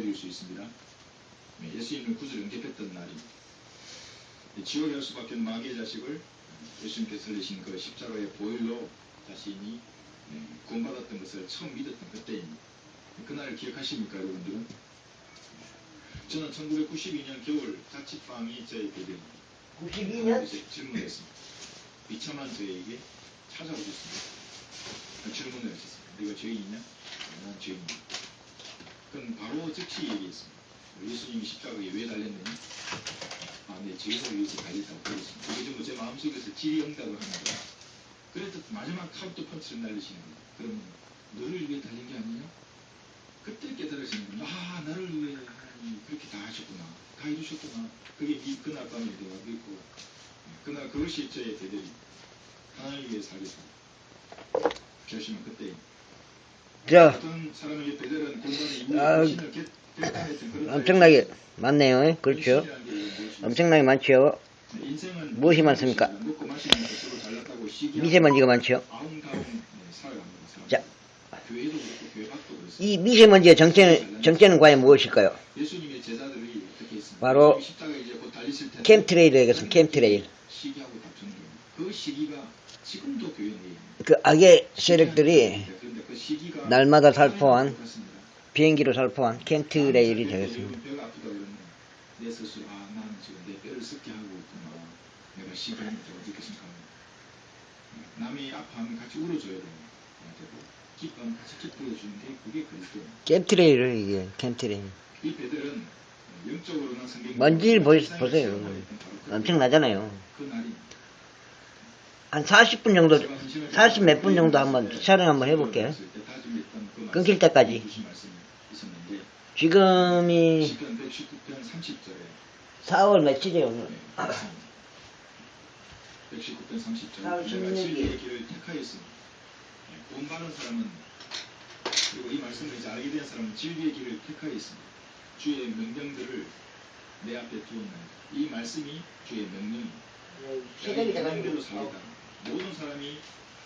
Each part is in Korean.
드릴 수 있습니다. 예수님을 구주로 영접했던 날이 지옥에 갈 수밖에 없는 마귀의 자식을 예수님께서 살리신 그 십자가의 보혈로 자신이 구원받았던 것을 처음 믿었던 그때입니다. 그날을 기억하십니까, 여러분들은? 저는 1992년 겨울 자취방이 저의 배경입니다. 92년? 질문했습니다. 비참한 저에게 찾아오셨습니다. 질문을 하셨습니다. 네가 죄인이냐? 난 죄인이다. 그럼 바로 즉시 얘기했습니다. 예수님이 십자가에 왜 달렸느냐? 내 죄를 위해서 달렸다고 그랬습니다. 이게 전부 제 마음속에서 질의응답을 하는 거야. 그래도 마지막 카운터 펀치를 날리시는 거야. 그러면 너를 위해 달린 게 아니냐? 그때 깨달으시는 거야. 나를 위해 하나님이 그렇게 다 하셨구나. 다 이루셨구나. 그게 그날 밤에 내가 믿고 그날 그것이 저의 대대리. 하나님을 위해 살겠다. 결심은 그때. 어떤 사람에게 대대는 공간에 신을 결단했던 그런 엄청나게 많네요. 그렇죠. 엄청나게 많죠. 무엇이 많습니까? 미세먼지가 많죠. 자, 이 미세먼지의 정체는 과연 무엇일까요? 바로 캠트레일에 되겠습니다. 캠트레일. 그 악의 세력들이 날마다 살포한 비행기로 살포한 캠트레일이 되겠습니다. 내 스스로 나는 지금 내 뼈를 썩게 하고 있구나. 내가 시기하는 게 어떻게 생각하면 남이 아파하면 같이 울어줘야 되고 기뻐하면 같이 기뻐해주는 게 그게 그리스도. 캠트레일을 이게 캠트레일. 이 배들은 영적으로는 성경 먼지를 보세요. 엄청나잖아요. 한 40분 정도, 40 몇 분 정도 한번 촬영 한번 해볼게요. 끊길 때까지. 지금이 4월 며칠이에요, 오늘? 119편 30절. 4월 16일. 길을 택하였습니다. 돈 많은 사람은, 그리고 이 말씀을 이제 알게 된 사람은 진리의 길을 택하였습니다. 주의 명령들을 내 앞에 두었나이다. 이 말씀이 주의 명령입니다. 시간이 이 명령대로 살겠다. 모든 사람이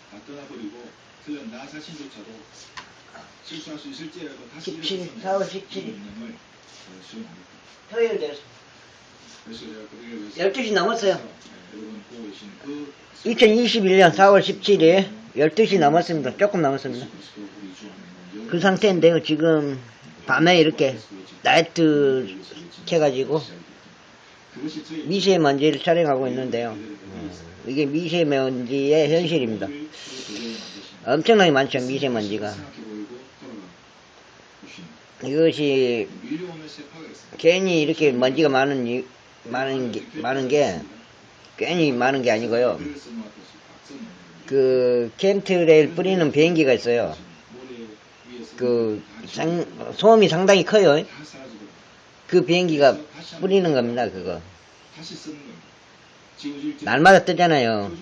다 떠나버리고 그냥 나 자신조차도 실수할 수 있을지라도 다시 4월 17일 명령을 수행합니다. 토요일 되었습니다. 그래서 제가 12시 넘었어요. 여러분 보고 계신 그 2021년 4월 17일 12시 넘었습니다. 조금 넘었습니다. 그 상태인데요. 지금 밤에 이렇게 라이트 켜가지고 미세먼지를 촬영하고 있는데요. 이게 미세먼지의 현실입니다. 엄청나게 많죠, 미세먼지가. 이것이 괜히 이렇게 먼지가 많은 게 괜히 많은 게 아니고요. 그 캠트레일 뿌리는 비행기가 있어요. 그 소음이 상당히 커요. 그 비행기가 뿌리는 겁니다. 그거 날마다 뜨잖아요.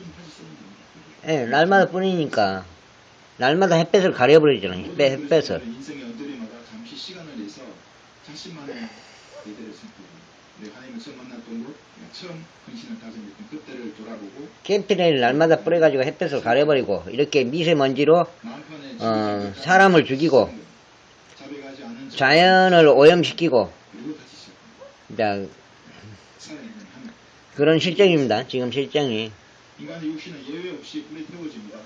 예, 날마다 뿌리니까 날마다 햇볕을 가려버리잖아요. 햇볕을. 캠트레일 날마다 뿌려가지고 햇볕을 가려버리고 이렇게 미세먼지로 사람을 죽이고 자연을 오염시키고 그런 실정입니다. 지금 실정이. 인간의 육신은 예외 없이 불에 태워집니다.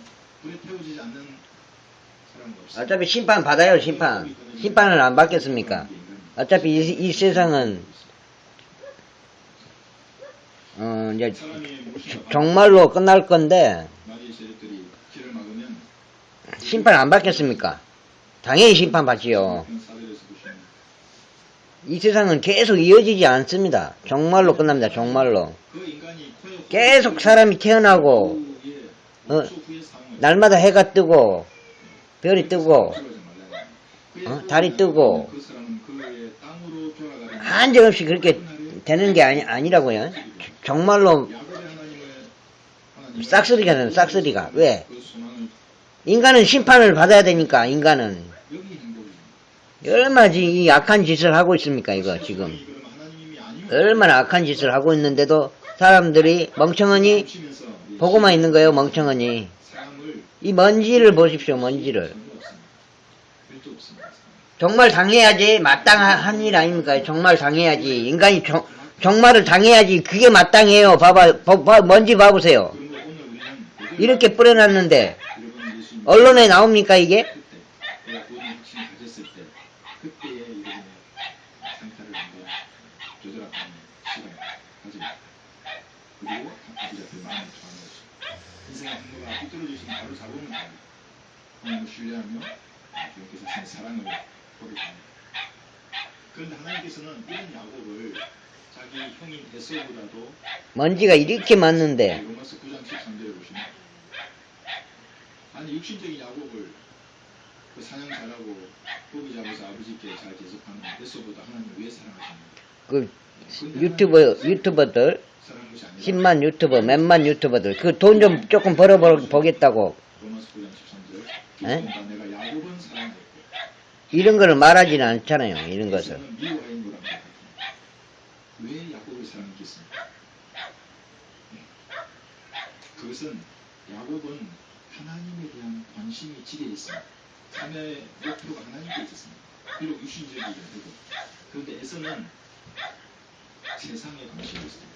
불에 태워지지 않는 사람은 없습니다. 어차피 심판 받아요. 심판을 안 받겠습니까? 어차피 이 세상은 이제 정말로 끝날 건데 심판 안 받겠습니까? 당연히 심판 받지요. 이 세상은 계속 이어지지 않습니다. 정말로 끝납니다. 정말로. 계속 사람이 태어나고 날마다 해가 뜨고 별이 뜨고 달이 뜨고 한정없이 그렇게 되는 게 아니라고요. 정말로 싹쓸이가 되는 싹쓸이가. 왜? 인간은 심판을 받아야 되니까. 인간은 얼마나 이 악한 짓을 하고 있습니까? 이거 지금 얼마나 악한 짓을 하고 있는데도 사람들이 멍청하니 보고만 있는 거예요. 멍청하니. 이 먼지를 보십시오. 먼지를. 정말 당해야지 마땅한 일 아닙니까? 정말 당해야지. 인간이 정말을 당해야지 그게 마땅해요. 뭔지 봐보세요. 그런데 오늘 우리는 이렇게 뿌려놨는데 여러분 예수님 언론에 나옵니까 이게? 그때 내가 구원의 확신을 가졌을 때 그때의 여러분의 상태를 한번 조절하는 시간을 가집니다. 그리고 아버지 앞에 마음을 전하는 것입니다. 인생의 항로가 삐뚤어지시면 바로 잡으면 됩니다. 하나님을 신뢰하며 주님께서 하신 사랑을 고백합니다. 그런데 하나님께서는 이런 야곱을 자기 형인 에서보다도 먼지가 이렇게 많는데 로마서 9장 13절에 보시면 아니 육신적인 야곱을 그 사냥 잘하고 고기 잡아서 아버지께 잘 대접하는 에서보다 하나님 왜 사랑하십니까? 그 유튜버들 사랑한 것이 아니라 10만 유튜버 몇만 유튜버들 그 돈 좀 조금 벌어보겠다고 로마서 9장 13절 에? 기록한다 내가 야곱은 사랑했고 이런 거를 말하지는 않잖아요. 이런 것을. 에서는 미워하인 거라고 생각합니다. 왜 야곱을 사랑했겠습니까? 그것은 야곱은 하나님에 대한 관심이 지게 있습니다. 삶의 목표가 하나님께 있었습니다. 비록 육신적이긴 해도. 그런데 에서는 세상에 관심이 있습니다.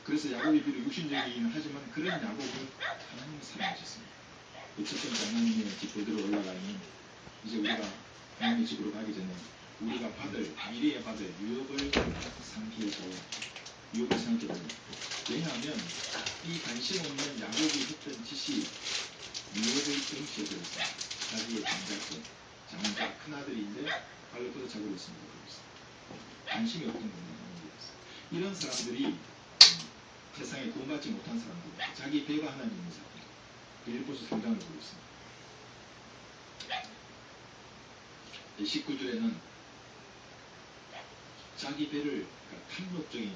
그래서 야곱이 비록 육신적이긴 하지만 그런 야곱은 하나님을 사랑하셨습니다. 첫 번째 하나님의 집 보드로 올라가니 이제 우리가 하나님의 집으로 가기 전에 우리가 미래에 받을 유업을 상기해서 유업을 생각해봅니다. 왜냐하면 이 관심 없는 야곱이 했던 짓이 유업의 정치에 들었습니다. 자기의 장자 큰아들인데 발로 뻗어차고 있습니다. 관심이 없던 겁니다. 이런 사람들이 세상에 구원받지 못한 사람들, 자기 배가 하나님 있는 사람, 빌립보서 3장을 보고 있습니다. 19절에는 자기 배를 탐욕적인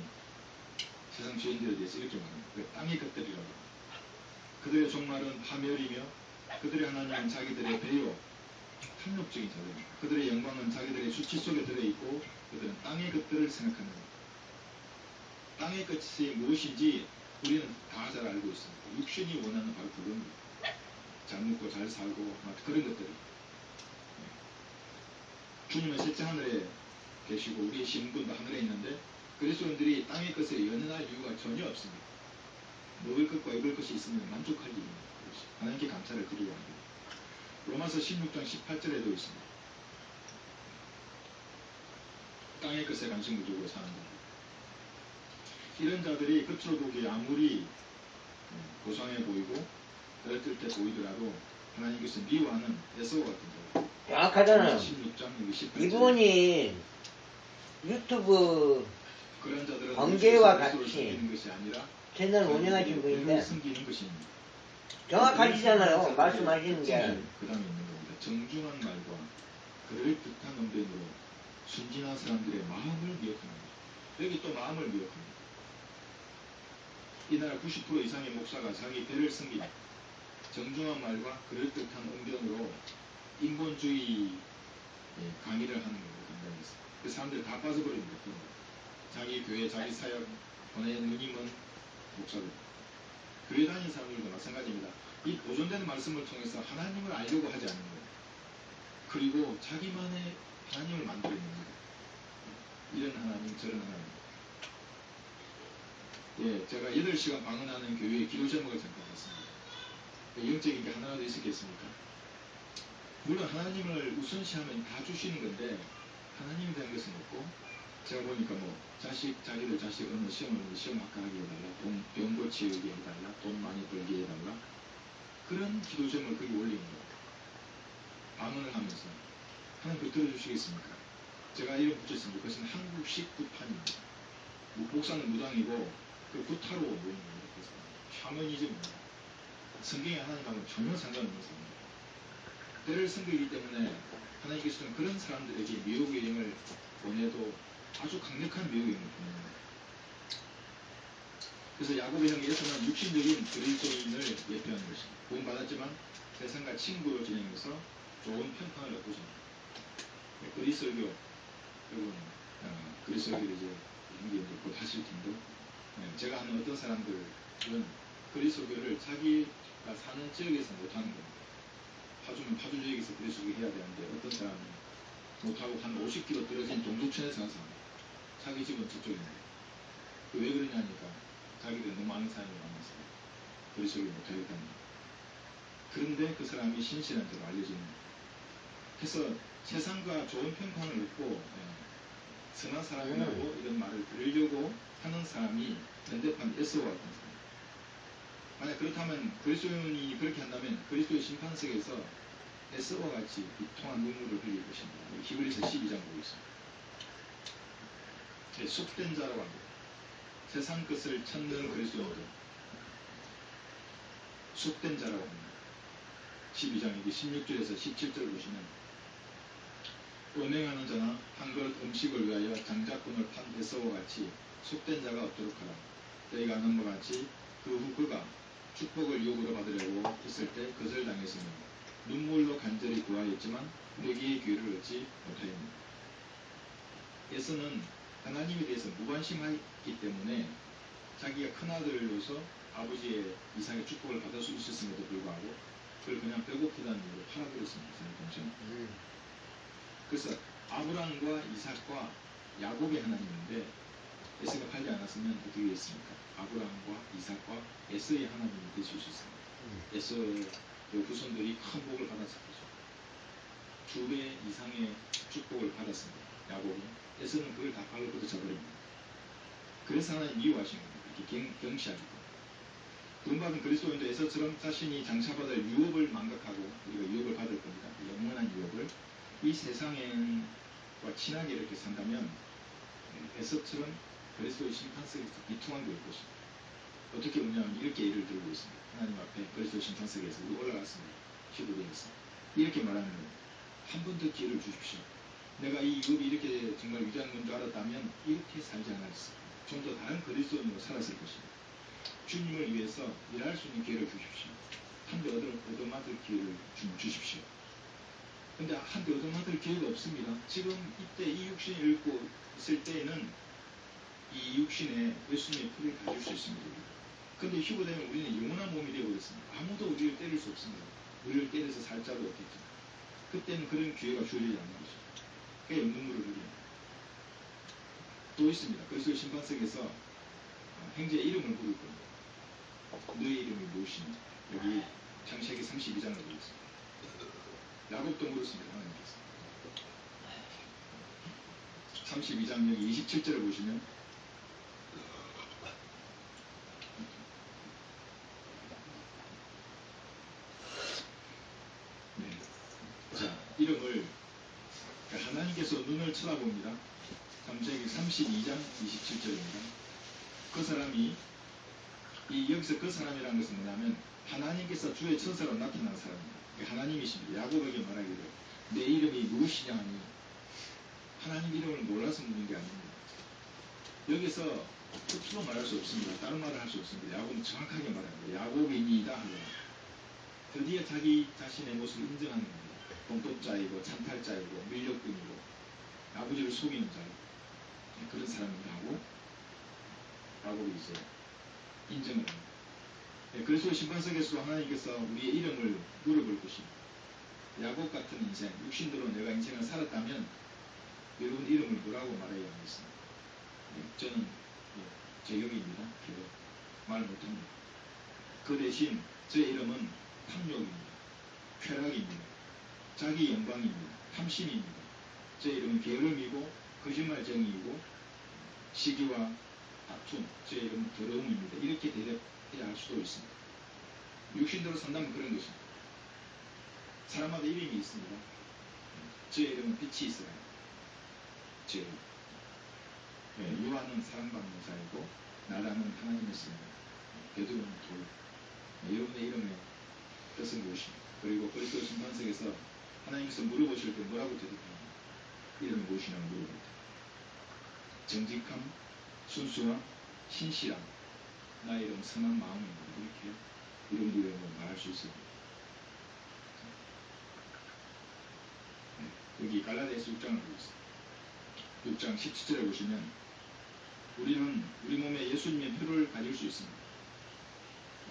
세상 죄인들에 대해서 이렇게 말합니다. 땅의 것들이라고. 그들의 종말은 파멸이며 그들의 하나님은 자기들의 배요 탐욕적인 자들입니다. 그들의 영광은 자기들의 수치 속에 들어있고 그들은 땅의 것들을 생각합니다. 땅의 것이 무엇인지 우리는 다 잘 알고 있습니다. 육신이 원하는 바로 그겁니다. 잘 먹고 잘 살고 그런 것들이. 주님은 셋째 하늘에 계시고 우리의 신분도 하늘에 있는데 그리스도인들이 땅의 것에 연연할 이유가 전혀 없습니다. 먹을 것과 입을 것이 있으면 만족할 일입니다. 하나님께 감사를 드리려 합니다. 로마서 16장 18절에도 있습니다. 땅의 것에 관심을 두고 사는 것. 이런 자들이 겉으로 보기에 아무리 고상해 보이고 어릴 때 보이더라도 하나님께서 미워하는 에서와 같은 자. 정확하잖아요. 16장 18절. 이분이 유튜브 그런 자들은 번개와 그리스도를 같이 섬기는 것이 아니라 채널 운영하신 분인데 섬기는 것입니다. 정확하시잖아요. 말씀하시는 게. 그 다음에 있는 겁니다. 정중한 말과 그럴듯한 언변으로 순진한 사람들의 마음을 미혹합니다. 여기 또 마음을 미혹합니다. 이 나라 90% 이상의 목사가 자기 배를 섬깁니다. 정중한 말과 그럴듯한 언변으로 인본주의 강의를 하는 겁니다. 간단해서. 그 사람들 다 빠져버립니다. 자기 교회, 자기 사역 보낸 누님은 목사들. 교회 다니는 사람들도 마찬가지입니다. 이 보존되는 말씀을 통해서 하나님을 알려고 하지 않는 거예요. 그리고 자기만의 하나님을 만들어내는 거예요. 이런 하나님, 저런 하나님. 예, 제가 8시간 방언하는 교회의 기도 제목을 생각했습니다. 영적인 게 하나라도 있었겠습니까? 물론 하나님을 우선시하면 다 주시는 건데 하나님에 대한 것은 없고 제가 보니까 자기들 자식 어느 시험 합격하게 해달라, 병 고치게 해달라, 돈 많이 벌게 해달라 그런 기도 제목을 거기 올리는 거예요. 방언을 하면서 하나님 그걸 들어주시겠습니까? 제가 이름 붙였습니다. 그것은 한국식 굿판입니다. 목사는 무당이고 그 굿하로 모이는 겁니다. 그래서 샤머니즘입니다. 성경에 하나님하고는 전혀 상관없는 사람입니다. 때를 섬기기 때문에 하나님께서는 그런 사람들에게 미혹의 영을 보내도 아주 강력한 미혹의 영을 보냅니다. 그래서 야곱의 형에서는 육신적인 그리스도인을 예표하는 것입니다. 구원받았지만 세상과 친구로 지내면서 좋은 평판을 얻고 있습니다. 그리스도교 여러분 그리스도교를 이제 형제님들 곧 하실 텐데 제가 아는 어떤 사람들은 그리스도교를 자기가 사는 지역에서 못하는 겁니다. 파주면 파주 지역에서 그리스도를 해야 되는데 어떤 사람은 못하고 한 50km 떨어진 동두천에 사는 사람, 자기 집은 저쪽인데 왜 그러냐니까 자기들은 너무 아는 사람이 많아서 그리스도를 못하겠다는 거예요. 그런데 그 사람이 신실한 대로 알려지는 거예요. 그래서 세상과 좋은 평판을 얻고 선한 사람이라고 이런 말을 들으려고 하는 사람이 현대판 에스와 같은 사람. 만약 그렇다면 그리스도인이 그렇게 한다면 그리스도의 심판석에서 에스와 같이 비통한 눈물을 흘릴 것입니다. 히브리서 12장 보고 있습니다. 속된 자라고 합니다. 세상 것을 찾는 그리스도인들 속된 자라고 합니다. 12장 여기 16절에서 17절 보시면 음행하는 자나 한 그릇 음식을 위하여 장자권을 판 에서와 같이 속된 자가 없도록 하라. 너희가 아는 바 같이 그 후 그가 축복을 유업으로 받으려고 했을 때 거절당했으며 눈물로 간절히 구하였지만 내기의 기회를 얻지 못하였습니다. 에서는 하나님에 대해서 무관심하기 때문에 자기가 큰아들로서 아버지의 이삭의 축복을 받을 수 있었음에도 불구하고 그걸 그냥 배고프다는 이유로 팔아버렸습니다. 동생. 그래서 아브람과 이삭과 야곱의 하나님인데 에서가 팔지 않았으면 어떻게 됐습니까? 아브람과 이삭과 에서의 하나님이 될 수 있었습니다. 에서의 후손들이 큰 복을 받았을 거죠. 2배 이상의 축복을 받았습니다. 야곱은. 에서는 그걸 다 팔고 걷어차버립니다. 그래서 하나님 미워하신 겁니다. 이렇게 경시하기 때문에. 구원받은 그리스도인도 에서처럼 자신이 장차받을 유업을 망각하고 우리가 유업을 받을 겁니다. 영원한 유업을 이 세상과 친하게 이렇게 산다면 에서처럼 그리스도의 심판석에서 비통한 될 것입니다. 어떻게 보냐면 이렇게 예를 들고 있습니다. 하나님 앞에 그리스도의 심판석에서 올라갔습니다. 15장에서 이렇게 말하는 거예요. 한 번 더 기회를 주십시오. 내가 이 유업이 이렇게 정말 위대한 건 줄 알았다면 이렇게 살지 않았습니다. 좀 더 다른 그리스도인으로 살았을 것입니다. 주님을 위해서 일할 수 있는 기회를 주십시오. 한 대 얻어맞을 기회를 주십시오. 근데 한 대 얻어맞을 기회가 없습니다. 지금 이때 이 육신을 읽고 있을 때에는 이 육신에 예수님의 피를 가질 수 있습니다. 근데 휴거되면 우리는 영원한 몸이 되어버렸습니다. 아무도 우리를 때릴 수 없습니다. 우리를 때려서 살 자도 없겠죠. 그때는 그런 기회가 주어지지 않는 것입니다. 그게 눈물을 흘립니다. 또 있습니다. 그리스도의 심판석에서 행제의 이름을 부를 겁니다. 너의 이름이 무엇이냐? 여기 창세기 32장을 보고 있습니다. 야곱도 물었습니다. 하나님께서 32장 여기 27절을 보시면 자, 이름을 하나님께서 눈을 쳐다봅니다. 창세기 32장 27절입니다. 그 사람이 여기서 그 사람이라는 것은 뭐냐면 하나님께서 주의 천사로 나타난 사람입니다. 하나님이십니다. 야곱에게 말하기를 내 이름이 무엇이냐 하니 하나님 이름을 몰라서 묻는 게 아닙니다. 여기서 끝으로 말할 수 없습니다. 다른 말을 할 수 없습니다. 야곱은 정확하게 말합니다. 야곱이니이다 하더라. 드디어 자기 자신의 모습을 인정하는 겁니다. 범법자이고 찬탈자이고 밀렵꾼이고 아버지를 속이는 자고 그런 사람이다 하고 야곱이 이제 인정을 합니다. 그래서 심판석에서 하나님께서 우리의 이름을 물어볼 것입니다. 야곱 같은 인생, 육신대로 내가 인생을 살았다면 여러분 이름을 뭐라고 말해야 하겠습니까? 저는 제격입니다. 말 못합니다. 그 대신 제 이름은 탐욕입니다. 쾌락입니다. 자기 영광입니다. 탐심입니다. 제 이름은 게으름이고 거짓말쟁이이고 시기와 다툼, 제 이름은 더러움입니다. 이렇게 대답해야 할 수도 있습니다. 육신대로 산다면 그런 것입니다. 사람마다 이름이 있습니다. 제 이름은 빛이 있어요. 제 이름. 요한은 사랑받는 자이고 나라는 하나님의 사람입니다. 베드로는 돌. 여러분의 이름의 뜻은 무엇입니까? 그리고 그리스도 심판석에서 하나님께서 물어보실 때 뭐라고 대답합니까? 이름이 무엇이냐고 물어볼 때 정직함, 순수함, 신실함, 나의 이름 선한 마음입니다. 이렇게 이름을 말할 수 있습니다. 여기 갈라디아서 6장을 보고 있습니다. 6장 17절에 보시면 우리는 우리 몸에 예수님의 표를 가질 수 있습니다.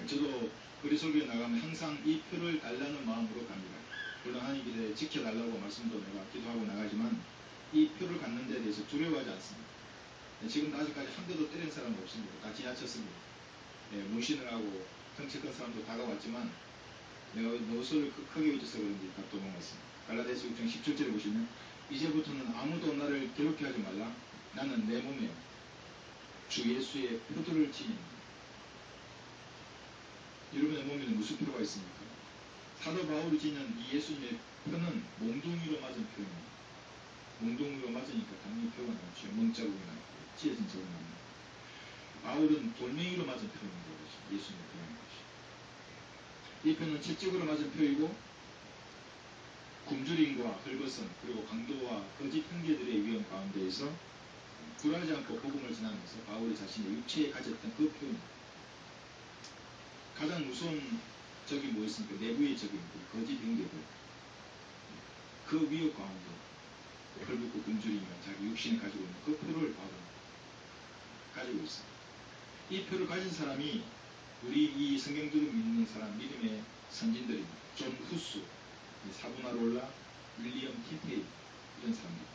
저도 거리 설교에 나가면 항상 이 표를 달라는 마음으로 갑니다. 물론 하나님께서 지켜달라고 말씀도 내가 기도하고 나가지만 이 표를 갖는 데 대해서 두려워하지 않습니다. 지금도 아직까지 한 대도 때린 사람은 없습니다. 다 지나쳤습니다. 문신을 하고 덩치 큰 사람도 다가왔지만 내가 노선을 크게 ut어서 그런지 다 도망갔습니다. 갈라디아서 6장 17절에 보시면 이제부터는 아무도 나를 괴롭게 하지 말라. 나는 내 몸에 주 예수의 표들을 지닌다. 여러분의 몸에는 무슨 표가 있습니까? 사도 바울이 지닌 이 예수님의 표는 몽둥이로 맞은 표입니다. 몽둥이로 맞으니까 당연히 표가 나오죠. 멍자국이 나고 찢어진 자국이 나옵니다. 바울은 돌멩이로 맞은 표입니다. 예수님의 표인 것이. 이 표는 채찍으로 맞은 표이고 굶주림과 헐벗음 그리고 강도와 거짓 형제들의 위험 가운데에서 굴하지 않고 복음을 전하면서 바울이 자신의 육체에 가졌던 그 표입니다. 가장 무서운 적이 뭐였습니까? 내부의 적입니다. 거짓 형제들. 그 위협 가운데 헐벗고 굶주리며 자기 육신을 가지고 있는 그 표를 바울은 가지고 있습니다. 이 표를 가진 사람이 우리 이 성경들을 믿는 사람 믿음의 선진들입니다. 존 후스, 사부나롤라, 윌리엄 틴테일 이런 사람들,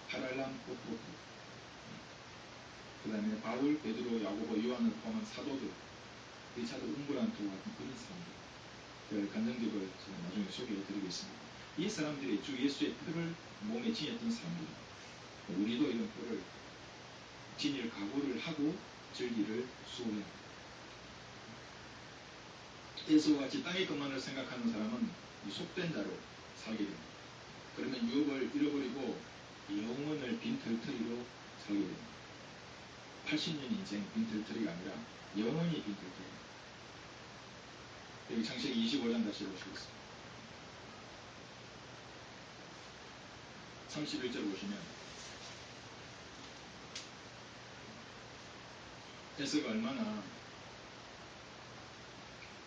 하랄람 포포프, 그 다음에 바울, 베드로, 야고보, 요한을 포함한 사도들, 리차드 웅브란트 같은 그런 사람들, 그 간증집을 제가 나중에 소개해드리겠습니다. 이 사람들이 주 예수의 표를 몸에 지녔던 사람들입니다. 우리도 이런 표를 지닐 각오를 하고 즐기를 수호해야 합니다. 예수와 같이 땅의 것만을 생각하는 사람은 속된 자로 살게 됩니다. 그러면 유업을 잃어버리고 영혼을 빈털터리로 살게 됩니다. 80년 인생 빈털터리가 아니라 영혼이 빈털터리. 여기 창세기 25장 다시 보시겠습니다. 31절 보시면 에서가 얼마나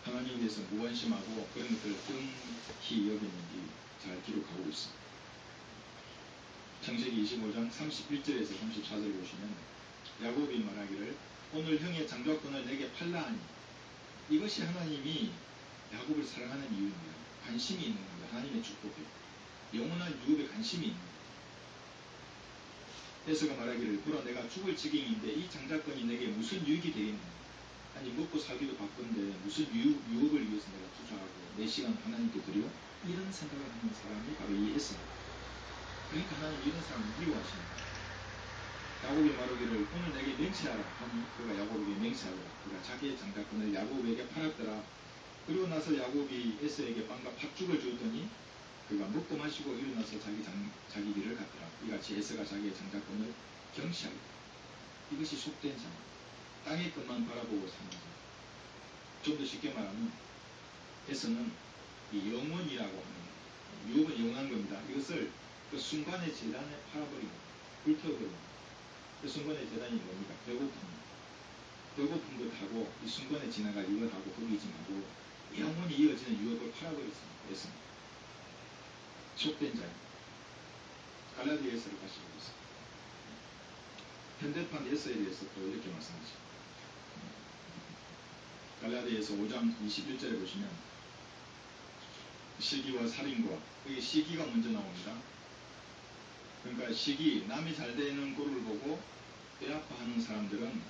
하나님에 대해서 무관심하고 그런 것들을 끔히 여겼는지 잘 기록하고 있습니다. 창세기 25장 31절에서 34절을 보시면 야곱이 말하기를 오늘 형의 장자권을 내게 팔라 하니 이것이 하나님이 야곱을 사랑하는 이유입니다. 관심이 있는 겁니다. 하나님의 축복에 영원한 유업에 관심이 있는 겁니다. 에서가 말하기를 보라 내가 죽을 지경인데 이 장자권이 내게 무슨 유익이 되겠느냐. 아니 먹고 살기도 바쁜데 무슨 유업을 위해서 내가 투자하고 내 시간 하나님께 드려? 이런 생각을 하는 사람이 바로 이 에서입니다. 그러니까 하나님 이런 사람을 미워하십니다. 야곱이 말하기를 오늘 내게 맹세하라 하니 그가 야곱에게 맹세하라. 그가 자기의 장자권을 야곱에게 팔았더라. 그리고 나서 야곱이 에서에게 빵과 팥죽을 주었더니 그가 먹고 마시고 일어나서 자기 길을 갔더라. 이같이 에서가 자기의 장자권을 경시하였다. 이것이 속된 삶. 땅의 것만 바라보고 사는 자. 좀 더 쉽게 말하면 에서는 이 영원이라고 하는 유업은 영원한 겁니다. 이것을 그 순간의 재단에 팔아버리고 불태워버리고 그 순간의 재단이 뭡니까? 배고픈 것하고 이 순간에 지나갈 이것하고 거기지 말고 영원히 이어지는 유업을 팔아버렸습니다. 에서는 속된 자입니다. 갈라디아서를 다시 보겠습니다. 현대판 에서에 대해서 또 이렇게 말씀하십니다. 갈라디아서 5장 21절에 보시면 시기와 살인과 여기 시기가 먼저 나옵니다. 그러니까 시기, 남이 잘 되는 꼴을 보고 뼈아파하는 사람들은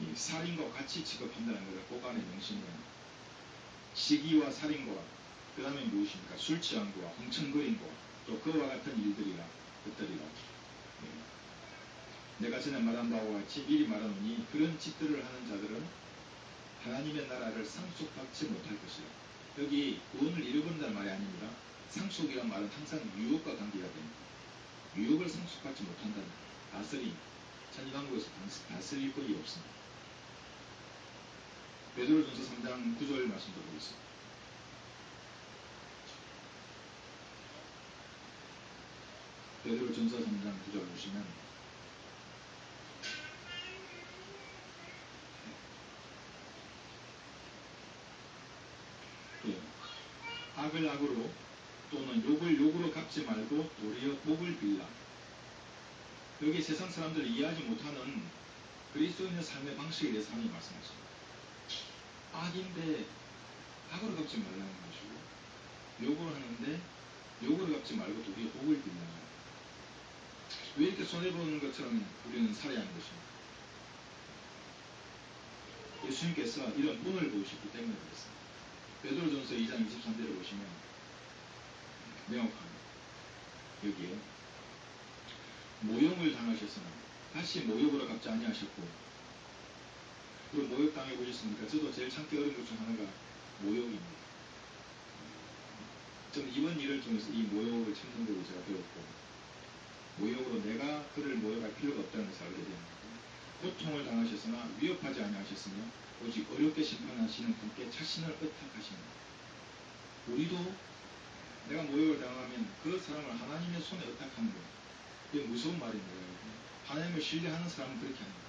이 살인과 같이 취급한다는 것을 꼭 안에 명심해야 합니다. 시기와 살인과 그 다음에 무엇입니까? 술 취함과 흥청거림과 또 그와 같은 일들이라 것들이라. 내가 전에 말한 바와 같이 미리 말하노니 그런 짓들을 하는 자들은 하나님의 나라를 상속받지 못할 것이라. 여기 구원을 잃어버린다는 말이 아닙니다. 상속이란 말은 항상 유업과 관계가 됩니다. 유업을 상속받지 못한다는 다스림, 천지왕국에서 다스릴 것이 없습니다. 베드로전서 3장 9절 말씀도 보겠습니다. 베드로전서 3장 9절 보시면 악을 악으로 또는 욕을 욕으로 갚지 말고 도리어 복을 빌라. 여기 세상 사람들이 이해하지 못하는 그리스도인의 삶의 방식에 대해서 하나님 말씀하십니다. 악인데 악으로 갚지 말라는 것이고 욕을 하는데 욕을 갚지 말고 또 우리가 복을 빌는 거예요. 왜 이렇게 손해보는 것처럼 우리는 살아야 하는 것입니까? 예수님께서 이런 본을 보이셨기 때문에 그렇습니다. 베드로전서 2장 23절을 보시면 명확합니다. 여기에 모욕을 당하셨으나 다시 모욕으로 갚지 아니하셨고, 그리고 모욕 당해 보셨습니까? 저도 제일 참기 어려운 것 중 하나가 모욕입니다. 저는 이번 일을 통해서 이 모욕을 참는 법을 제가 배웠고, 모욕으로 내가 그를 모욕할 필요가 없다는 것을 알게 됩니다. 고통을 당하셨으나 위협하지 아니하셨으며 오직 어렵게 심판하시는 분께 자신을 의탁하십니다. 우리도 내가 모욕을 당하면 그 사람을 하나님의 손에 의탁하는 거예요. 이게 무서운 말입니다. 하나님을 신뢰하는 사람은 그렇게 합니다.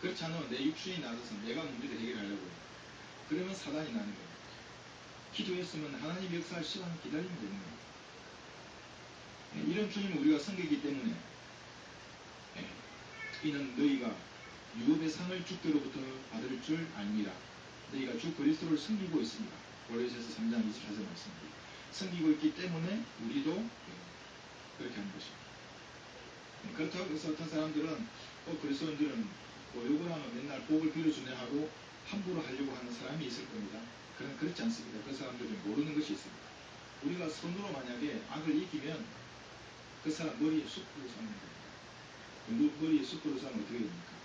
그렇지 않으면 내 육신이 나서서 내가 문제를 해결하려고 해요. 그러면 사단이 나는 거예요. 기도했으면 하나님 역사할 시간을 기다리면 되는 거예요. 이런 주님을 우리가 섬기기 때문에 이는 너희가 유업의 상을 주께로부터 받을 줄 압니다. 너희가 주 그리스도를 섬기고 있습니다. 고린도전서 3장 24절 말씀입니다. 섬기고 있기 때문에 우리도 그렇게 하는 것입니다. 그렇다고 해서 어떤 사람들은 그리스도인들은 욕을 하면 맨날 복을 빌어주네 하고 함부로 하려고 하는 사람이 있을 겁니다. 그러나 그렇지 않습니다. 그 사람들은 모르는 것이 있습니다. 우리가 손으로 만약에 악을 이기면 그 사람 머리에 숯불을 쏘는 겁니다. 머리에 숯불을 쏘면 어떻게 됩니까?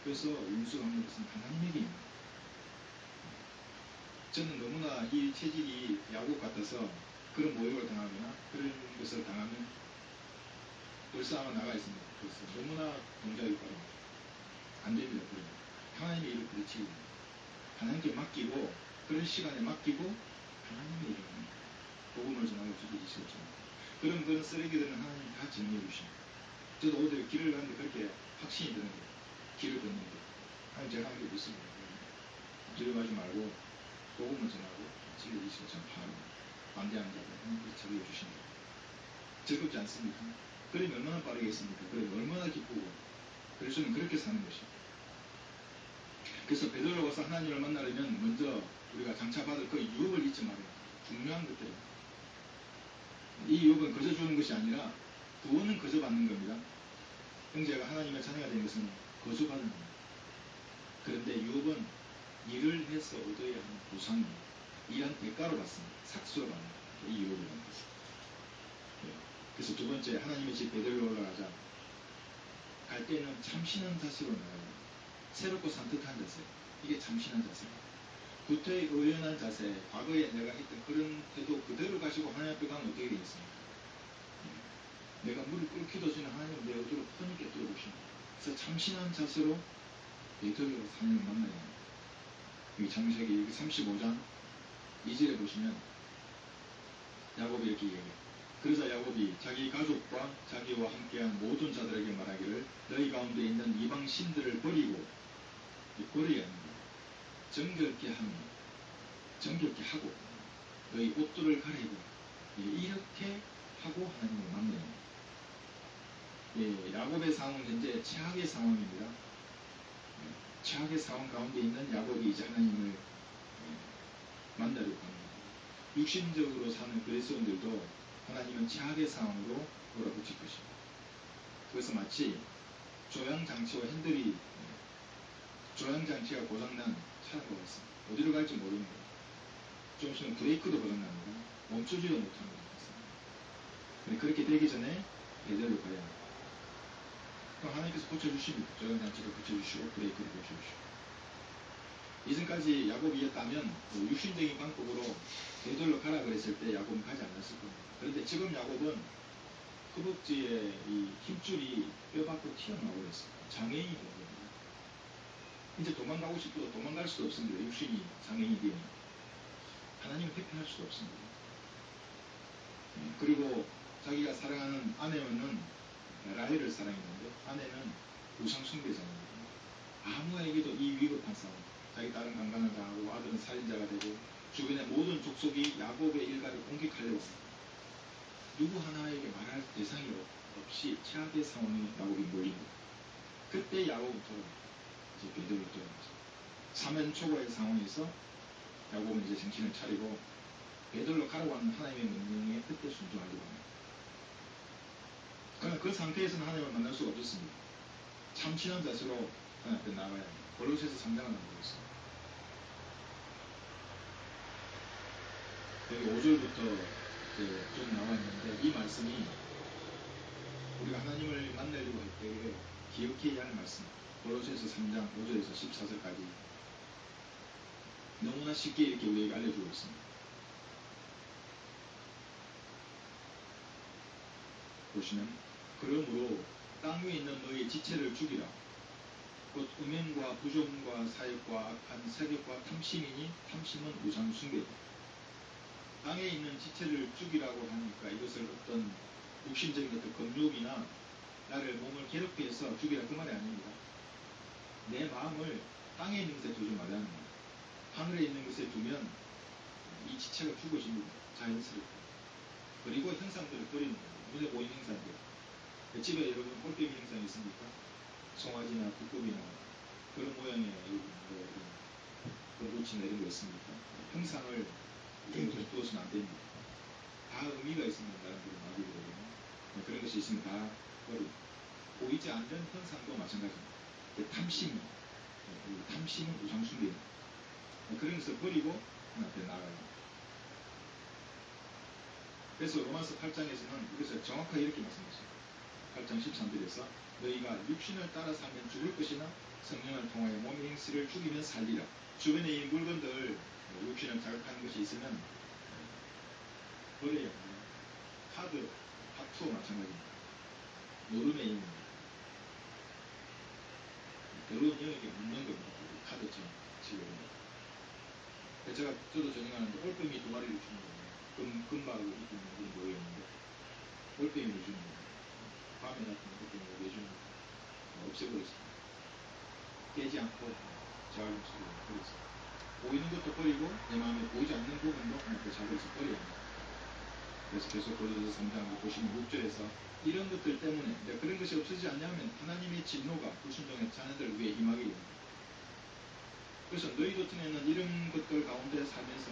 그래서 용서하는 것은 하나님에게 있는 거예요. 저는 너무나 이 체질이 야곱 같아서 그런 모욕을 당하거나 그런 것을 당하면 벌써 아마 나가 있습니다. 그래서 너무나 동작이 빠릅니다. 안 됩니다. 그러면 하나님의 일을 그렇지, 하나님께 맡기고 그런 시간에 맡기고 하나님의 일을 합니다. 복음을 전하고 지켜주시옵소서. 그런 쓰레기들은 하나님이 다 정리해 주십니다. 저도 어디 길을 가는데 그렇게 확신이 드는 거예요. 길을 걷는데 하나님 제가 하는 게 있습니다. 들어가지 말고 복음을 전하고 지켜주시옵소서. 바로 반대하는 자들 하나님께서 처리해 주십니다. 즐겁지 않습니까? 그러면 얼마나 빠르겠습니까? 그러면 얼마나 기쁘고. 그리스도는 그렇게 사는 것입니다. 그래서 베드로가 와서 하나님을 만나려면 먼저 우리가 장차받을 그 유업을 잊지 말아야 합니다. 중요한 것들입니다. 이 유업은 거저 주는 것이 아니라 구원은 거저 받는 겁니다. 형제가 하나님의 자녀가 된 것은 거저 받는 겁니다. 그런데 유업은 일을 해서 얻어야 하는 보상입니다. 일한 대가로 받습니다. 삭수로 받는 이 유업을 받는 것입니다. 그래서 두 번째, 하나님의 집 베델로 올라가자. 갈 때는 참신한 자세로 나가야 합니다. 새롭고 산뜻한 자세. 이게 참신한 자세입니다. 구태의 의연한 자세, 과거에 내가 했던 그런 태도 그대로 가시고 하나님 앞에 가면 어떻게 되겠습니까? 내가 물을 끓기도 전에 하나님은 내 어디로 뻔히 꿰뚫어 보십니다. 그래서 참신한 자세로 베드로가 하나님을 만나야 합니다. 여기 창세기 35장 2절에 보시면 야곱이 이렇게 얘기해요. 그러자 야곱이 자기 가족과 자기와 함께한 모든 자들에게 말하기를 너희 가운데 있는 이방 신들을 버리고 버려야 합니다. 정결케 하고 너희 옷들을 가리고 이렇게 하고 하나님을 만나야 합니다. 야곱의 상황은 현재 최악의 상황입니다. 최악의 상황 가운데 있는 야곱이 이제 하나님을 만나려고 합니다. 육신적으로 사는 그리스도인들도 하나님은 최악의 상황으로 몰아붙일 것입니다. 그것은 마치 조향장치와 핸들이 조향장치가 고장난 차가 있습니다. 어디로 갈지 모르는 거예요. 좀 있으면 브레이크도 고장납니다. 멈추지도 못하는 것 같습니다. 그렇게 되기 전에 베델로 가야 합니다. 그럼 하나님께서 고쳐주십니다. 조향장치도 고쳐주시고 브레이크도 고쳐주시고. 이전까지 야곱이 이었다면 육신적인 방법으로 베델로 가라 그랬을 때 야곱은 가지 않았을 겁니다. 그런데 지금 야곱은 허벅지에 이 힘줄이 뼈 밖으로 튀어나오고 있습니다. 장애인이 된 겁니다. 이제 도망가고 싶어도 도망갈 수도 없습니다. 육신이 장애인이 되면 하나님을 회피할 수도 없습니다. 그리고 자기가 사랑하는 아내는 라헬을 사랑했는데 아내는 우상 숭배자입니다. 아무에게도 이 위급한 상황, 자기 딸은 강간을 당하고 아들은 살인자가 되고 주변의 모든 족속이 야곱의 일가를 공격하려고 합니다. 누구 하나에게 말할 대상이 없이 최악의 상황에 야곱이 몰립니다. 그때 야곱은 돌아갑니다. 이제 베드로로 돌아갑니다. 사면 초과의 상황에서 야곱은 이제 정신을 차리고 베들로 가라고 하는 하나님의 명령에 그때 순종하려고 합니다. 그러나 그 상태에서는 하나님을 만날 수가 없었습니다. 참신한 자세로 하나님 앞에 나가야 합니다. 골로새서 3장을 보고 있습니다. 여기 5절부터 좀 나와 있는데 이 말씀이 우리가 하나님을 만나려고 할 때에 기억해야 할 말씀. 골로새서 3장 5절에서 14절까지 너무나 쉽게 이렇게 우리에게 알려주고 있습니다. 보시면 그러므로 땅 위에 있는 너희의 지체를 죽이라. 곧 음행과 부정과 사욕과 악한 세력과 탐심이니 탐심은 우상 숭배다. 땅에 있는 지체를 죽이라고 하니까 이것을 어떤 육신적인 어떤 검욕이나 나를 몸을 괴롭게 해서 죽이라 그 말이 아닙니다. 내 마음을 땅에 있는 것에 두지 말라는 거예요. 하늘에 있는 것에 두면 이 지체가 죽어집니다. 자연스럽게. 그리고 형상들을 버리는 거예요. 눈에 보이는 형상들. 집에 여러분 꼴빼기 형상이 있습니까? 송아지나 두꺼비나 그런 모양의 돌붙이나 이런 거 있습니까? 형상을 이렇게 두어서는 안 됩니다. 다 의미가 있습니다. 나름대로 마귀들에게는. 그런 것이 있으면 다 버리고. 보이지 않는 현상도 마찬가지입니다. 탐심, 탐심은 우상숭배입니다. 그런 것을 버리고 하나님 앞에 나아가요. 그래서 로마서 8장에서는 이것을 정확하게 이렇게 말씀하십니다. 8장 13절에서 너희가 육신을 따라 살면 죽을 것이나 성령을 통하여 몸의 행실을 죽이면 살리라. 주변에 이 물건들 육신을 자극하는 것이 있으면 버려야 합니다. 카드, 타투와 마찬가지입니다. 노름의 영입니다. 더러운 영에게 묻는 겁니다. 카드처럼 지금. 저도 전행하는데 올빼미 2마리를 주는 거예요. 금박을 입고 있는 그런 모였는데 올빼미를 주는 거예요. 밤에 나타나는 올빼미를 내주는 거예요. 없애버렸습니다. 깨지 않고 재활용시키고 버렸습니다. 보이는 것도 버리고 내 마음에 보이지 않는 부분도 하나님께 잡아서 버려야 합니다. 그래서 계속 골로새서 3장 보시면 6절에서 이런 것들 때문에 그런 것이 없어지지 않냐면 하나님의 진노가 불순종의 자녀들을 위해 임하게 됩니다. 그래서 너희도 전에는 이런 것들 가운데 살면서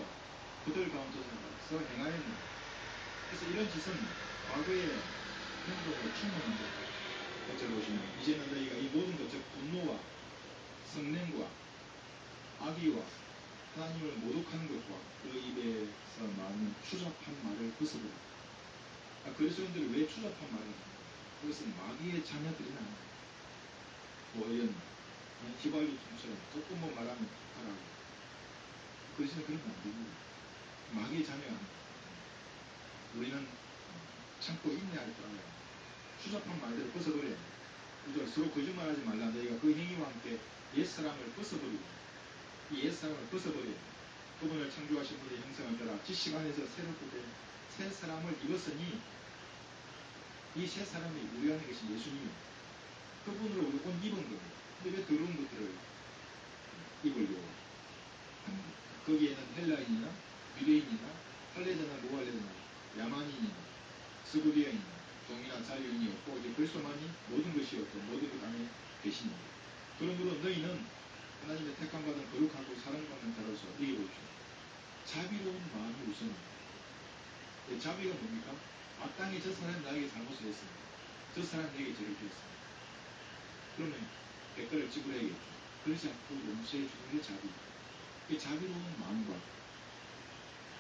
그들 가운데서 행하였는데 그래서 이런 짓은 과거의 행동으로 충분한 것. 것을 보시면 이제는 너희가 이 모든 것 즉 분노와 성냄과 악의와 하나님을 모독하는 것과 그 입에서 나오는 추잡한 말을 벗어버려. 그리스도인들이 왜 추잡한 말을 하는가? 그것은 마귀의 자녀들이 나는 거예요. 뭐 이런 휘발유통처럼 조금만 말하면 하라고. 그리스도는 그러면 안 됩니다. 마귀의 자녀가 아닙니다. 우리는 참고 인내할 줄 알아야 합니다. 추잡한 말들을 벗어버려야 합니다. 서로 거짓말하지 말라. 너희가 그 행위와 함께 옛사람을 벗어버리고 이 옛사람을 벗어버려야 합니다. 그분을 창조하신 분의 형상을 따라 지식 안에서 새롭게 된 새 사람을 입었으니 이 새 사람이 우리 안에 계신 예수님입니다. 그분으로 우리 옷 입은 겁니다. 근데 왜 더러운 것들을 입으려고 합니다. 거기에는 헬라인이나 유대인이나 할례자나 무할례자나 야만인이나 스구디아인이나 종이나 자유인이 없고 이제 그리스도만이 모든 것이 없고 모든 것 안에 계시니 그러므로 너희는 하나님의 택함받은 거룩하고 사랑받는 자로서 이게 보십시오. 자비로운 마음이 우선입니다. 자비가 뭡니까? 마땅히 저 사람이 나에게 잘못을 했습니다. 저 사람이 내게 죄를 지었습니다. 그러면 대가를 지불해야겠죠. 그러지 않고 용서해 주는 게 자비입니다. 그 자비로운 마음과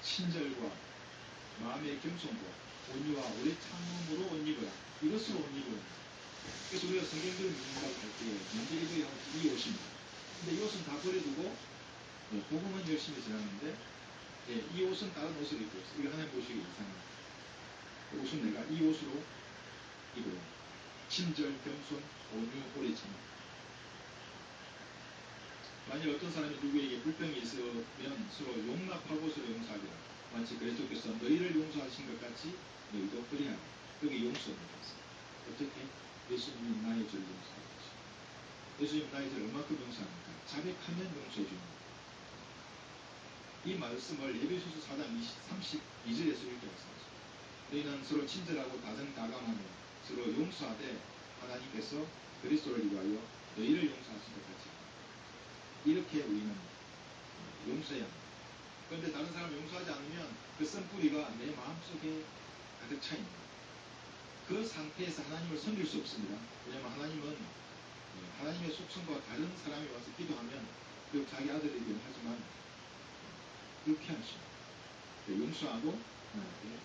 친절과 마음의 겸손과 온유와 오래 참음으로 옷 입어라. 이것으로 옷 입어야 합니다. 그래서 우리가 성경들을 믿는다고 할 때 먼저 입어야 할 이 옷입니다. 근데 이 옷은 다 버려두고 복음은 열심히 전하는데 이 옷은 다른 옷을 입고 있어요. 이거 하나님 보시기에 이상합니다. 옷은 내가 이 옷으로 입어야 합니다. 친절, 겸손, 온유, 오래 참음. 만일 어떤 사람이 누구에게 불평이 있으면 서로 용납하고 서로 용서하리라. 마치 그리스도께서 너희를 용서하신 것 같이 너희도 그리하라. 여기 용서입니다. 어떻게? 예수님이 나의 죄를 용서하는 것입니다. 예수님 나의 죄를 얼마큼 용서합니까? 자백하면 용서해 줍니다. 이 말씀을 에베소서 4장 32절에서 이렇게 말씀하십니다. 너희는 서로 친절하고 다정다감하며 서로 용서하되 하나님께서 그리스도를 위하여 너희를 용서하신 것 같이 이렇게 우리는 용서해야 합니다. 그런데 다른 사람을 용서하지 않으면 그 썬뿌리가 내 마음속에 가득 차 있는 거예요. 그 상태에서 하나님을 섬길 수 없습니다. 왜냐하면 하나님은 하나님의 속성과 다른 사람이 와서 기도하면 그 자기 아들이기도 하지만 그렇게 하시고 용서하고 하나님께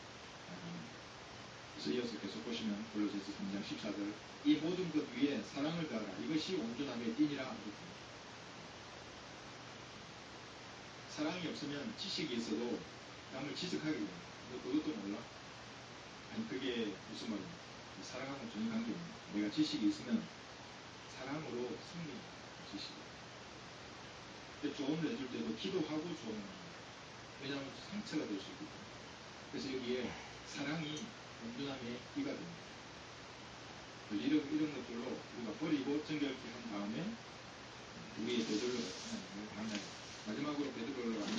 그래서 이어서 계속 보시면 골로새서 3장 14절 이 모든 것 위에 사랑을 더하라 이것이 온전함의 띠니라. 사랑이 없으면 지식이 있어도 남을 지적하게 됩니다. 너 그것도 몰라? 아니 그게 무슨 말입니까? 사랑하고는 전혀 관계없습니다. 내가 지식이 있으면 사랑으로 승리합니다. 지식이. 근데 조언을 해줄 때도 기도하고 조언을 합니다. 왜냐하면 상처가 될 수 있기 때문에. 그래서 여기에 사랑이 온전함의 띠가 됩니다. 이런 것들로 우리가 버리고 정결케 한 다음에 우리의 베드로가 하나님을 만나요. 마지막으로 베드로를 가면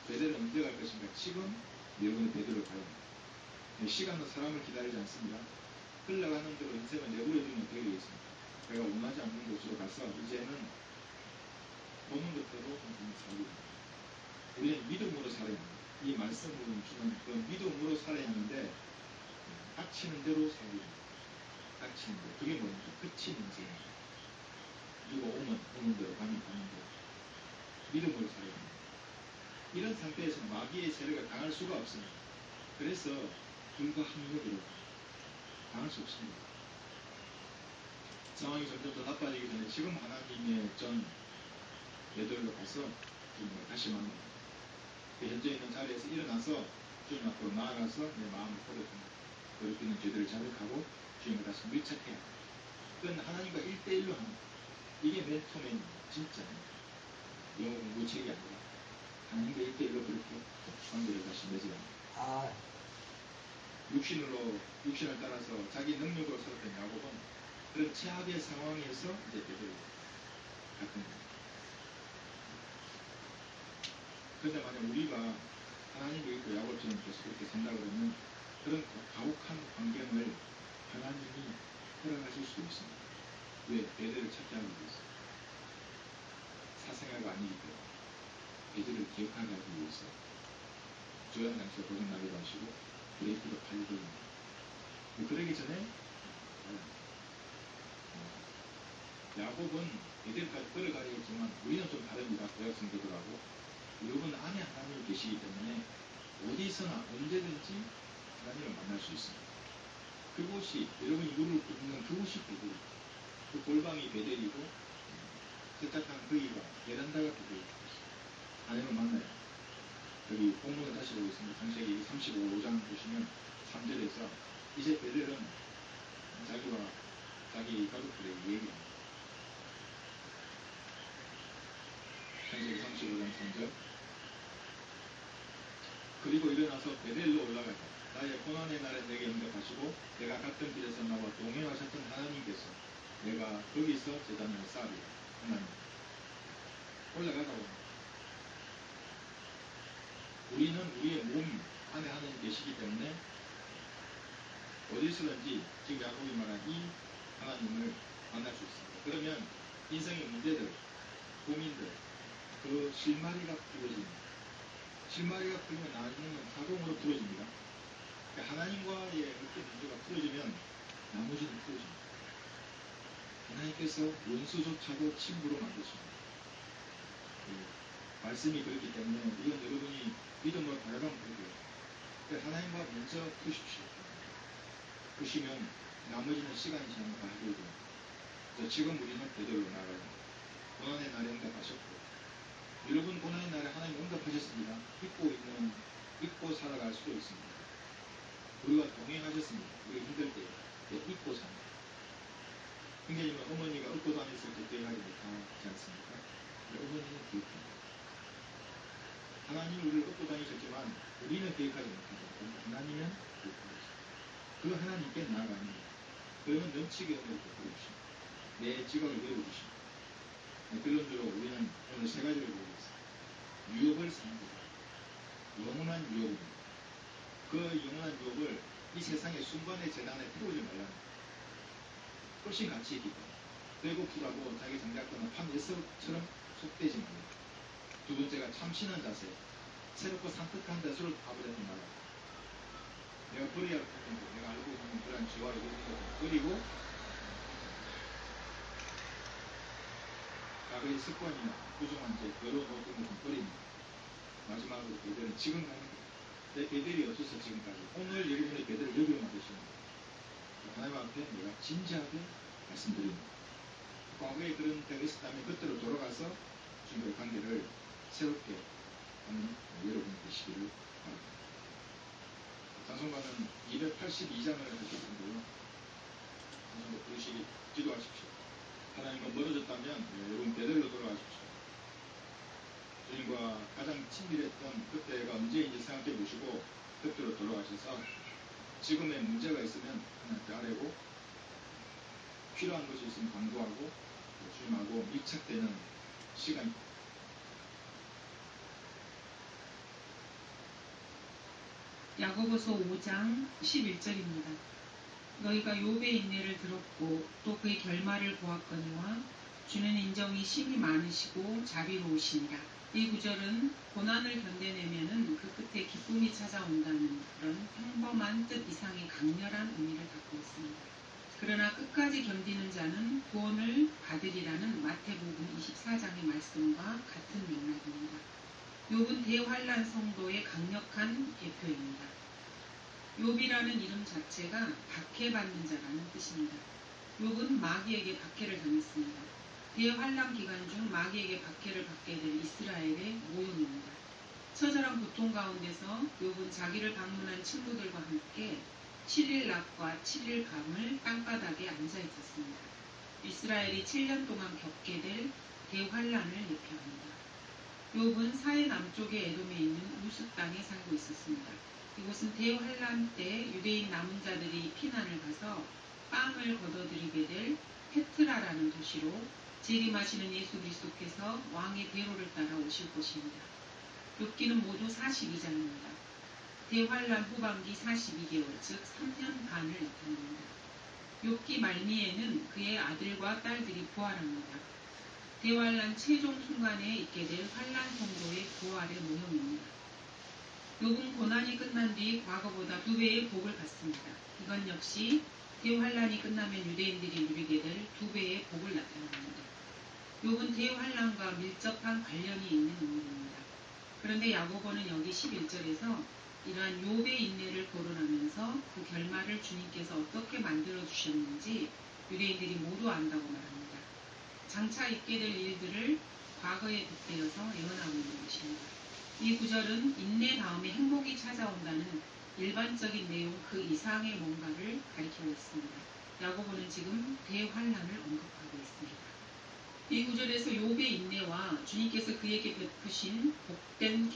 베드로는 언제 갈 것인가? 지금 여러분의 베드로를 가야 합니다. 시간은 사람을 기다리지 않습니다. 흘러가는 대로 인생을 내버려두면 되어 있습니다. 내가 원하지 않는 곳으로 가서 이제는 보는 것대로 살게 됩니다. 우리는 믿음으로 살아야 합니다. 이 말씀으로 주는 그 믿음으로 살아야 하는데 닥치는 대로 살게 됩니다. 닥치는 대로. 그게 뭐냐면 끝이 인생입니다. 누가 오는 대로 가는 대로 믿음으로 살아야 합니다. 이런 상태에서는 마귀의 세력을 당할 수가 없습니다. 그래서 불가항력으로 당할 수 없습니다. 상황이 점점 더 나빠지기 전에 지금 하나님의 전 베드로로 가서 주님을 다시 만납니다. 그 현재 있는 자리에서 일어나서 주님 앞으로 나아가서 내 마음을 고백합니다. 그렇게 있는 죄들을 자백하고 주님을 다시 밀착해야 합니다. 그건 하나님과 1대1로 합니다. 이게 멘토맨입니다. 진짜 영어 공부책이 아니라 하나님과 1대1로 그렇게 관계를 다시 맺어야 합니다. 육신을 따라서 자기 능력으로 살았던 야곱은 그런 최악의 상황에서 이제 베드로 같은 겁니다. 그런데 만약 우리가 하나님을 믿고 야곱처럼 계속 그렇게 산다 그러면 그런 가혹한 환경을 하나님이 허락하실 수도 있습니다. 왜? 베드로를 찾게 하기 위해서. 사생아가 아니기 때문에 베드로를 기억하게 하기 위해서 조양 장치가 고장나기도 하시고 브레이크도 팔리고 그러기 전에 야곱은 베델까지 끌어가려겠지만 우리는 좀 다릅니다. 구약 성도들하고 여러분 안에 하나님이 계시기 때문에 어디서나 언제든지 하나님을 만날 수 있습니다. 그곳이 여러분이 무릎 꿇는 그곳이 베델이고 그 골방이 베델이고 세탁한 거기가 베란다가 베델이고 하나님을 만나요. 여기 본문을 다시 보겠습니다. 창세기 35장 보시면 3절에서 이제 베델은 자기와 자기 가족들에게 얘기합니다. 창세기 35장 3절 그리고 일어나서 베델로 올라가자. 나의 고난의 날에 내게 응답하시고 내가 갔던 길에서 나와 동행하셨던 하나님께서 내가 거기서 제단을 쌓으리라. 하나님 올라가다오. 우리는 우리의 몸 안에 하나님 계시기 때문에 어디서든지 지금 야곱이 말한 이 하나님을 만날 수 있습니다. 그러면 인생의 문제들, 고민들, 그 실마리가 풀어집니다. 실마리가 풀리면 나중에는 자동으로 풀어집니다. 그러니까 하나님과의 어떤 문제가 풀어지면 나머지는 풀어집니다. 하나님께서 원수조차도 친구로 만드십니다. 말씀이 그렇기 때문에 이건 여러분이 믿음으로 다가가면 되고요. 그러니까 하나님과 먼저 푸십시오. 푸시면 나머지는 시간이 지나면 다 해결됩니다. 그래서 지금 우리는 베드로로 나가요. 고난의 날에 응답하셨고 여러분 고난의 날에 하나님 응답하셨습니다. 잊고 살아갈 수도 있습니다. 우리가 동행하셨습니다. 우리가 힘들 때 잊고 삽니다. 형제님은 어머니가 업고 다녔을 때 기억하지 못하지 않습니까? 어머니는 기억합니다. 하나님이 우리를 업고 다니셨지만 우리는 기억하지 못하죠. 하나님은 기억하고 있습니다. 그 하나님께 나아갑니다. 그러면 넘치게 은혜를 베풀으십니다. 내 지각을 내어주십니다. 결론적으로 우리는 오늘 세 가지를 보겠습니다. 유업을 삼고자 영원한 유업입니다. 그 영원한 유업을 이 세상의 순간의 재난에 태우지 말라는 훨씬 가치 있기 때문에 배고프다고 자기 장작거나 판 예서처럼 속되지 말라. 두 번째가 참신한 자세. 새롭고 산뜻한 데서로 가버리는 말이야. 내가 버려야 할 부분도, 내가 알고 있는 그런 죄와 이런 것도 버리고, 과거의 습관이나 부정한 죄, 더러운 어떤 것좀 버립니다. 마지막으로 베델은 지금 가는 거예요. 내 베델이 어째서 지금까지 오늘 여러분의 베델을 여기로 만드시는 거예요. 하나님 앞에 내가 진지하게 말씀드립니다. 과거에 그런 때가 있었다면 그때로 돌아가서 주님과의 관계를 새롭게 하는 여러분 되시기를 바랍니다. 찬송가는 282장을 하실 텐데요. 찬송가 부르시기 기도하십시오. 하나님과 멀어졌다면 여러분 베델로 돌아가십시오. 주님과 가장 친밀했던 그때가 언제인지 생각해 보시고 그때로 돌아가셔서 지금의 문제가 있으면 하나님께 아뢰고 필요한 것이 있으면 강구하고 주님하고 밀착되는 시간. 야고보서 5장 11절입니다. 너희가 욥의 인내를 들었고 또 그의 결말을 보았거니와 주는 인정이 심히 많으시고 자비로우시니라. 이 구절은 고난을 견뎌내면은 그 끝에 기쁨이 찾아온다는 그런 평범한 뜻 이상의 강렬한 의미를 갖고 있습니다. 그러나 끝까지 견디는 자는 구원을 받으리라는 마태복음 24장의 말씀과 같은 맥락입니다. 욥은 대환란 성도의 강력한 대표입니다. 욥이라는 이름 자체가 박해받는 자라는 뜻입니다. 욥은 마귀에게 박해를 당했습니다. 대환란 기간 중 마귀에게 박해를 받게 될 이스라엘의 모형입니다. 처절한 고통 가운데서 욥은 자기를 방문한 친구들과 함께 7일 낮과 7일 밤을 땅바닥에 앉아 있었습니다. 이스라엘이 7년 동안 겪게 될 대환란을 예표합니다. 욥은 사해 남쪽의 에돔에 있는 우스 땅에 살고 있었습니다. 이곳은 대환란 때 유대인 남은 자들이 피난을 가서 빵을 거둬들이게 될 페트라라는 도시로 재림하시는 예수 그리스도께서 왕의 대로를 따라 오실 곳입니다. 욥기는 모두 42장입니다. 대환란 후반기 42개월, 즉 3년 반을 나타냅니다. 욥기 말미에는 그의 아들과 딸들이 부활합니다. 대환란 최종 순간에 있게 될 환란 성도의 부활의 모형입니다. 욥은 고난이 끝난 뒤 과거보다 2배의 복을 받습니다. 이건 역시 대환란이 끝나면 유대인들이 누리게 될 2배의 복을 나타냅니다. 욥은 대환란과 밀접한 관련이 있는 인물입니다. 그런데 야고보는 여기 11절에서 이러한 욥의 인내를 거론하면서 그 결말을 주님께서 어떻게 만들어 주셨는지 유대인들이 모두 안다고 말합니다. 장차 있게 될 일들을 과거에 빗대어서 예언하고 있는 것입니다. 이 구절은 인내 다음에 행복이 찾아온다는 일반적인 내용 그 이상의 뭔가를 가리키고 있습니다. 야고보는 지금 대환란을 언급하고 있습니다. 이 구절에서 욥의 인내와 주님께서 그에게 베푸신 복된